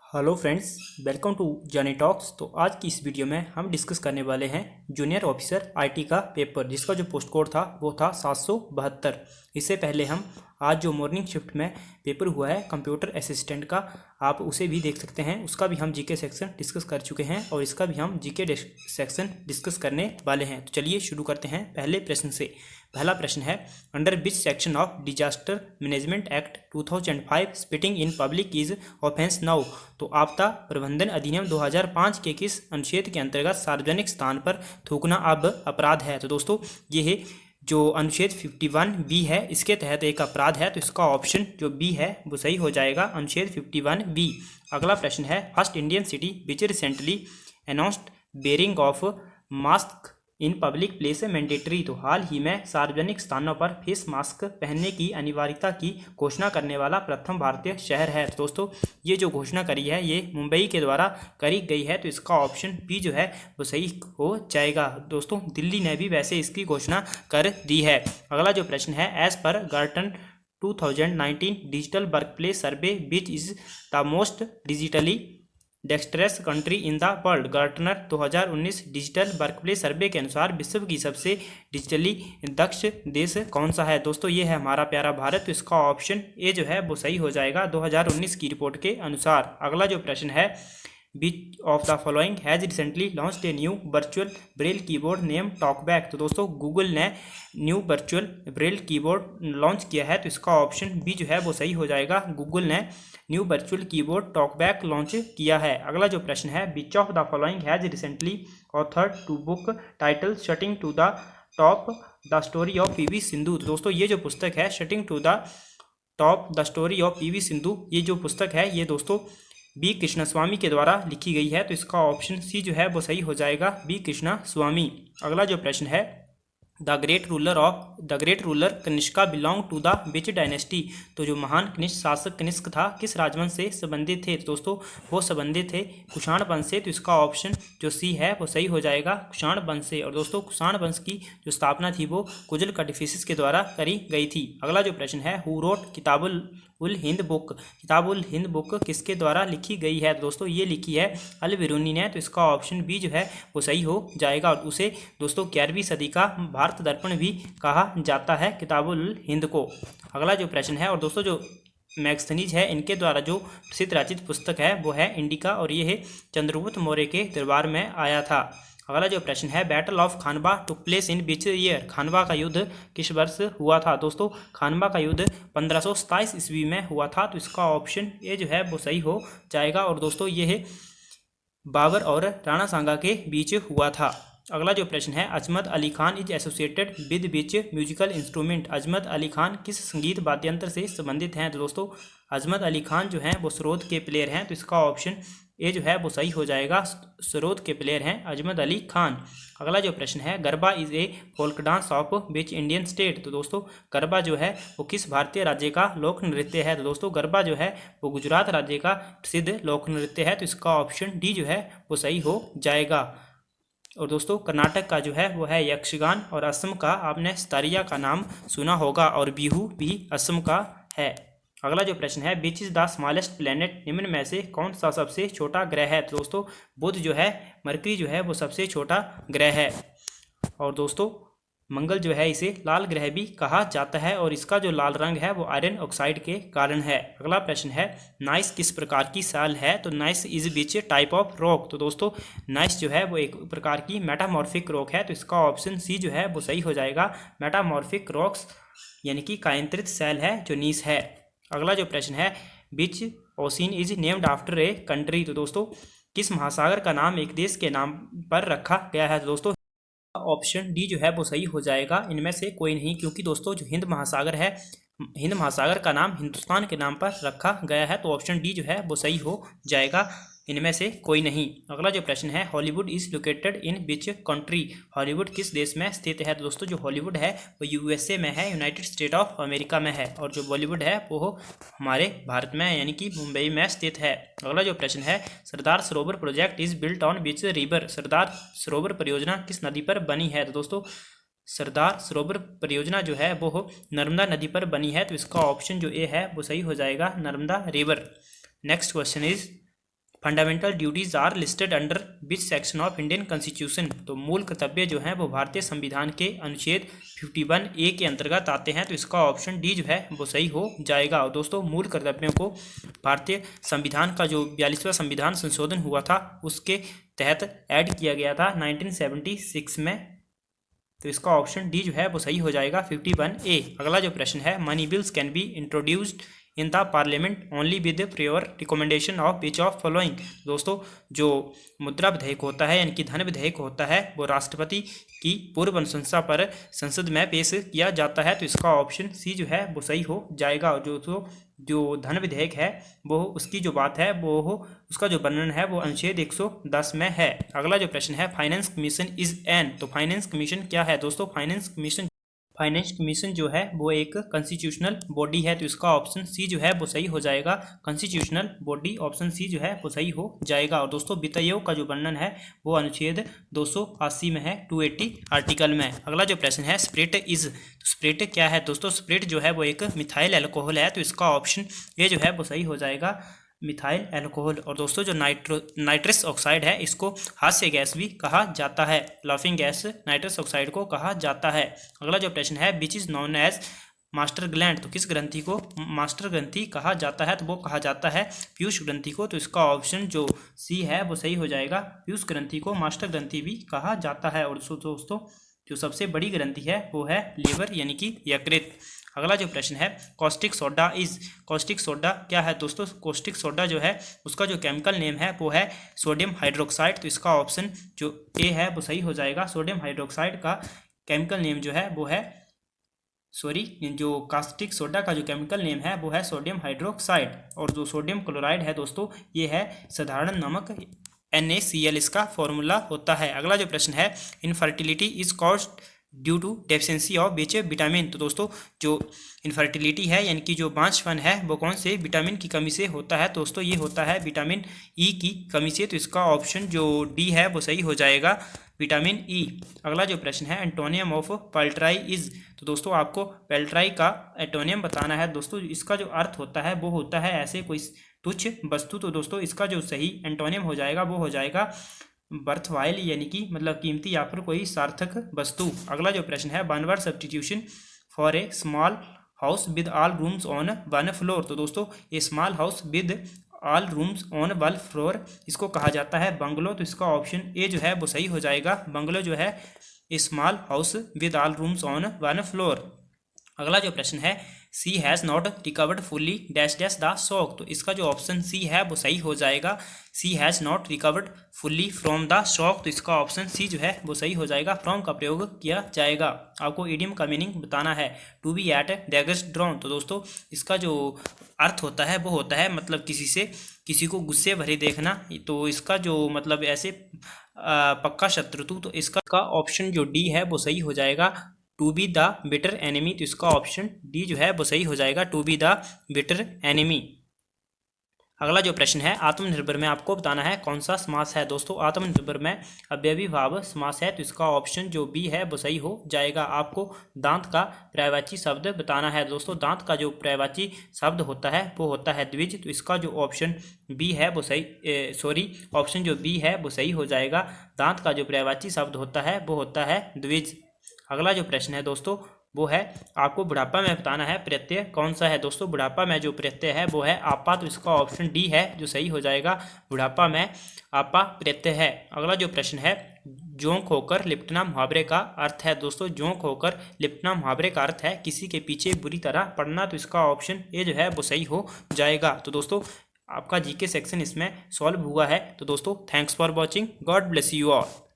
Hello friends, welcome to Journey Talks. तो आज की इस वीडियो में हम डिस्कस करने वाले हैं जूनियर ऑफिसर आईटी का पेपर, जिसका जो पोस्ट कोड था वो था 772। इससे पहले हम आज जो मॉर्निंग शिफ्ट में पेपर हुआ है कंप्यूटर असिस्टेंट का, आप उसे भी देख सकते हैं। उसका भी हम जीके सेक्शन डिस्कस कर चुके हैं और इसका भी हम जीके सेक्शन डिस्कस करने वाले हैं। तो चलिए शुरू करते हैं पहले प्रश्न से। पहला प्रश्न है, under which section of disaster management act 2005 spitting in public is offence now. तो आपदा प्रबंधन अधिनियम 2005 के किस अनुच्छेद के अंतर्गत सार्वजनिक स्थान पर थूकना अब अपराध है। तो दोस्तों ये है जो अनुच्छेद 51B है, इसके तहत एक अपराध है। तो इसका ऑप्शन जो बी है वो सही हो जाएगा, अनुच्छेद 51B। अगला प्रश्न है, first Indian city which recently announced bearing of mask in public place mandatory. तो हाल ही में सार्वजनिक स्थानों पर फेस मास्क पहनने की अनिवार्यता की घोषणा करने वाला प्रथम भारतीय शहर है। तो दोस्तों ये जो घोषणा करी है ये मुंबई के द्वारा करी गई है। तो इसका ऑप्शन बी जो है वो सही हो जाएगा। दोस्तों दिल्ली ने भी वैसे इसकी घोषणा कर दी है। अगला जो प्रश्न है, as per Gartner 2019 digital work place survey which is the most digitally dexterous country in the world. Gartner 2019 digital workplace survey के अनुसार विश्व की सबसे डिजिटली दक्ष देश कौन सा है। दोस्तों ये है हमारा प्यारा भारत। तो इसका ऑप्शन ए जो है वो सही हो जाएगा 2019 की रिपोर्ट के अनुसार। अगला जो प्रश्न है, which of the following has recently launched a new virtual Braille keyboard name talkback. तो दोस्तों गूगल ने new virtual Braille keyboard launch किया है। तो इसका ऑप्शन बी जो है वो सही हो जाएगा, गूगल ने new virtual keyboard TalkBack launch किया है। अगला जो प्रश्न है, which of the following has recently authored two book title shuttling to the top the story of PV Sindhu. तो दोस्तों ये जो पुस्तक है shuttling to the top the story of PV Sindhu, ये जो पुस्तक है ये दोस्तों बी कृष्णस्वामी के द्वारा लिखी गई है। तो इसका ऑप्शन सी जो है वो सही हो जाएगा, बी कृष्णस्वामी। अगला जो प्रश्न है, the great ruler Kanishka belong to the which dynasty. तो जो महान कनिष्क शासक कनिष्क था किस राजवंश से संबंधित थे। तो दोस्तों वो संबंधित थे कुषाण वंश से। तो इसका ऑप्शन जो सी है वो सही हो जाएगा, कुषाण वंश से। और दोस्तों कुषाण वंश की जो स्थापना थी वो कुजल काडिफिसिस के द्वारा करी गई थी। अगला जो प्रश्न है, who wrote Kitabul Hind book. Kitabul Hind book किसके द्वारा लिखी गई है। दोस्तों ये लिखी है अल बिरूनी ने। तो इसका ऑप्शन बी जो है वो सही हो जाएगा। और उसे दोस्तों 11वीं सदी का भारत दर्पण भी कहा जाता है किताबुल हिंद को। अगला जो प्रश्न है, और दोस्तों जो मैगस्थनीज है इनके द्वारा जो प्रसिद्ध रचित पुस्तक है वो है इंडिका, और ये है चंद्रगुप्त मौर्य के दरबार में आया था। अगला जो प्रश्न है, battle of Khanwa took place in which year. Khanwa का युद्ध किस वर्ष हुआ था। दोस्तों खानवा का युद्ध 1527 ईस्वी में हुआ था। तो इसका ऑप्शन ए जो है वो सही हो जाएगा। और दोस्तों ये है बाबर और राणा सांगा के बीच हुआ था। अगला जो प्रश्न है, Azmat Ali Khan is associated with which musical instrument. Azmat Ali Khan किस संगीत वाद्यंत्र से संबंधित हैं। तो दोस्तों अजमत अली खान जो हैं वो सरोद के प्लेयर हैं। तो इसका ऑप्शन ए जो है वो सही हो जाएगा, सरोद के प्लेयर हैं अजमत अली खान। अगला जो प्रश्न है, garba is a folk dance of which Indian state. तो दोस्तों गरबा जो है वो किस भारतीय राज्य का लोक नृत्य है। तो दोस्तों गरबा जो है वो गुजरात राज्य का प्रसिद्ध लोक नृत्य है। तो इसका ऑप्शन डी जो है वो सही हो जाएगा। और दोस्तों कर्नाटक का जो है वो है यक्षगान, और असम का आपने सतारिया का नाम सुना होगा, और बिहू भी असम का है। अगला जो प्रश्न है, which is the smallest planet. निम्न में से कौन सा सबसे छोटा ग्रह है। तो दोस्तों बुध जो है, मरकरी जो है वो सबसे छोटा ग्रह है। और दोस्तों मंगल जो है इसे लाल ग्रह भी कहा जाता है, और इसका जो लाल रंग है वो आयरन ऑक्साइड के कारण है। अगला प्रश्न है, नाइस किस प्रकार की साल है। तो nice is which type of rock. तो दोस्तों नाइस जो है वो एक प्रकार की मेटामॉर्फिक रॉक है। तो इसका ऑप्शन सी जो है वो सही हो जाएगा, मेटामॉर्फिक रॉक्स यानी कि कायांतरित सेल है जो नीस है। अगला जो प्रश्न है, which ocean is named after a country. तो दोस्तों किस महासागर का नाम एक देश के नाम पर रखा गया है। तो दोस्तों ऑप्शन डी जो है वो सही हो जाएगा, इनमें से कोई नहीं, क्योंकि दोस्तों जो हिंद महासागर है, हिंद महासागर का नाम हिंदुस्तान के नाम पर रखा गया है। तो ऑप्शन डी जो है वो सही हो जाएगा, इनमें से कोई नहीं। अगला जो प्रश्न है, Hollywood is located in which country. Hollywood किस देश में स्थित है। तो दोस्तों जो हॉलीवुड है वो यूएसए में है, यूनाइटेड स्टेट ऑफ अमेरिका में है, और जो बॉलीवुड है वो हमारे भारत में यानी कि मुंबई में स्थित है। अगला जो प्रश्न है, Sardar Sarovar project is built on which river. Sardar Sarovar परियोजना किस नदी पर बनी है। तो दोस्तों सरदार सरोवर परियोजना जो है वो नर्मदा नदी पर बनी है। तो इसका ऑप्शन जो ए है वो सही हो जाएगा, Narmada river. Next question is, fundamental duties are listed under which section of Indian constitution. तो मूल कर्तव्य जो हैं वो भारतीय संविधान के अनुच्छेद 51A के अंतर्गत आते हैं। तो इसका ऑप्शन डी जो है वो सही हो जाएगा। और दोस्तों मूल कर्तव्यों को भारतीय संविधान का जो 42वां संविधान संशोधन हुआ था उसके तहत ऐड किया गया था 1976 में। तो इसका ऑप्शन डी जो है वो सही हो जाएगा 51A। अगला जो प्रश्न है, money bills can be introduced in the parliament only with prayer recommendation of which of following. दोस्तों जो मुद्रा विधेयक होता है यानी कि धन विधेयक होता है वो राष्ट्रपति की पूर्व अनुशंसा पर संसद में पेश किया जाता है। तो इसका ऑप्शन सी जो है वो सही हो जाएगा। और जो धन विधेयक है वो उसकी जो बात है वो उसका जो वर्णन है वो अनुच्छेद 110 में है। अगला जो प्रश्न है, फाइनेंस कमीशन इज एन। तो फाइनेंस कमीशन क्या है दोस्तों? फाइनेंस कमीशन जो है वो एक कॉन्स्टिट्यूशनल बॉडी है। तो इसका ऑप्शन सी जो है वो सही हो जाएगा, कॉन्स्टिट्यूशनल बॉडी, ऑप्शन सी जो है वो सही हो जाएगा। और दोस्तों वित्त आयोग का जो वर्णन है वो अनुच्छेद 280 में है, 280 आर्टिकल में। अगला जो प्रश्न है, स्प्रिट इज। तो स्प्रिट क्या है दोस्तों? स्प्रिट जो है वो एक मिथाइल अल्कोहल है। तो इसका ऑप्शन ए जो है वो सही हो जाएगा, मिथाइल अल्कोहल। और दोस्तों जो नाइट्रस ऑक्साइड है इसको हास्य गैस भी कहा जाता है, लाफिंग गैस नाइट्रस ऑक्साइड को कहा जाता है। अगला जो प्रश्न है, which is known as master gland. तो किस ग्रंथि को मास्टर ग्रंथि कहा जाता है? तो वो कहा जाता है पीयूष ग्रंथि को। तो इसका ऑप्शन जो सी है वो सही हो जाएगा, पीयूष ग्रंथि को मास्टर ग्रंथि भी कहा जाता है। और दोस्तों जो सबसे बड़ी ग्रंथि है वो है लीवर यानी कि यकृत। अगला जो प्रश्न है, caustic soda is. Caustic soda क्या है दोस्तों? कॉस्टिक सोडा जो है उसका जो केमिकल नेम है वो है सोडियम हाइड्रोक्साइड। तो इसका ऑप्शन जो ए है वो सही हो जाएगा। सोडियम हाइड्रोक्साइड का केमिकल नेम जो है वो है जो कास्टिक सोडा का जो केमिकल नेम है वो है सोडियम हाइड्रोक्साइड। और जो सोडियम क्लोराइड है दोस्तों ये है साधारण नमक, NaCl इसका फॉर्मूला होता है। अगला जो प्रश्न है, infertility is caused due to deficiency of which vitamin. तो दोस्तों जो इनफर्टिलिटी है यानी कि जो बांझपन है वो कौन से विटामिन की कमी से होता है? दोस्तों ये होता है विटामिन ई की कमी से। तो इसका ऑप्शन जो डी है वो सही हो जाएगा, विटामिन ई। अगला जो प्रश्न है, एंटोनियम ऑफ पल्ट्राई इज। तो दोस्तों आपको पेल्ट्राई का एंटोनियम बताना है। दोस्तों इसका जो अर्थ होता है वो होता है ऐसे कोई तुच्छ वस्तु। तो दोस्तों इसका जो सही एंटोनियम हो जाएगा वो हो जाएगा बर्थवाइल यानी कि मतलब कीमती या फिर कोई सार्थक वस्तु। अगला जो प्रश्न है, one word substitution for a small house with all rooms on one floor. तो दोस्तों ये small house with all rooms on one floor इसको कहा जाता है बंगलो। तो इसका ऑप्शन ए जो है वो सही हो जाएगा, बंगलो जो है small house with all rooms on one floor. अगला जो प्रश्न है, she has not recovered fully dash dash the shock. तो इसका जो ऑप्शन सी है वो सही हो जाएगा, she has not recovered fully from the shock. तो इसका ऑप्शन सी जो है वो सही हो जाएगा, फ्रॉम का प्रयोग किया जाएगा। आपको इडियम का मीनिंग बताना है, to be at daggers drawn. तो दोस्तों इसका जो अर्थ होता है वो होता है मतलब किसी को गुस्से भरे देखना। तो इसका जो मतलब ऐसे पक्का शत्रु। तो इसका ऑप्शन जो डी है वो सही हो जाएगा, to be the better enemy. तो इसका ऑप्शन डी जो है वो सही हो जाएगा, to be the better enemy. अगला जो प्रश्न है, आत्मनिर्भर में आपको बताना है कौन सा समास है। दोस्तों आत्मनिर्भर में अव्ययी भाव समास है। तो इसका ऑप्शन जो बी है वो सही हो जाएगा। आपको दांत का पर्यायवाची शब्द बताना है। दोस्तों दांत का जो पर्यायवाची शब्द होता है वो होता है द्विज। तो इसका जो ऑप्शन बी है वो ऑप्शन जो बी है वो सही हो जाएगा। दांत का जो पर्यायवाची शब्द होता है वो होता है द्विज। अगला जो प्रश्न है दोस्तों वो है, आपको बुढ़ापा में बताना है प्रत्यय कौन सा है। दोस्तों बुढ़ापा में जो प्रत्यय है वो है आपा। तो इसका ऑप्शन डी है जो सही हो जाएगा, बुढ़ापा में आपा प्रत्यय है। अगला जो प्रश्न है, जोंक होकर लिपटना मुहावरे का अर्थ है। दोस्तों जोंक होकर लिपटना मुहावरे का अर्थ है किसी के पीछे बुरी तरह पड़ना। तो इसका ऑप्शन ए जो है वो सही हो जाएगा। तो दोस्तों आपका जीके सेक्शन इसमें सॉल्व हुआ है। तो दोस्तों thanks for watching, God bless you all.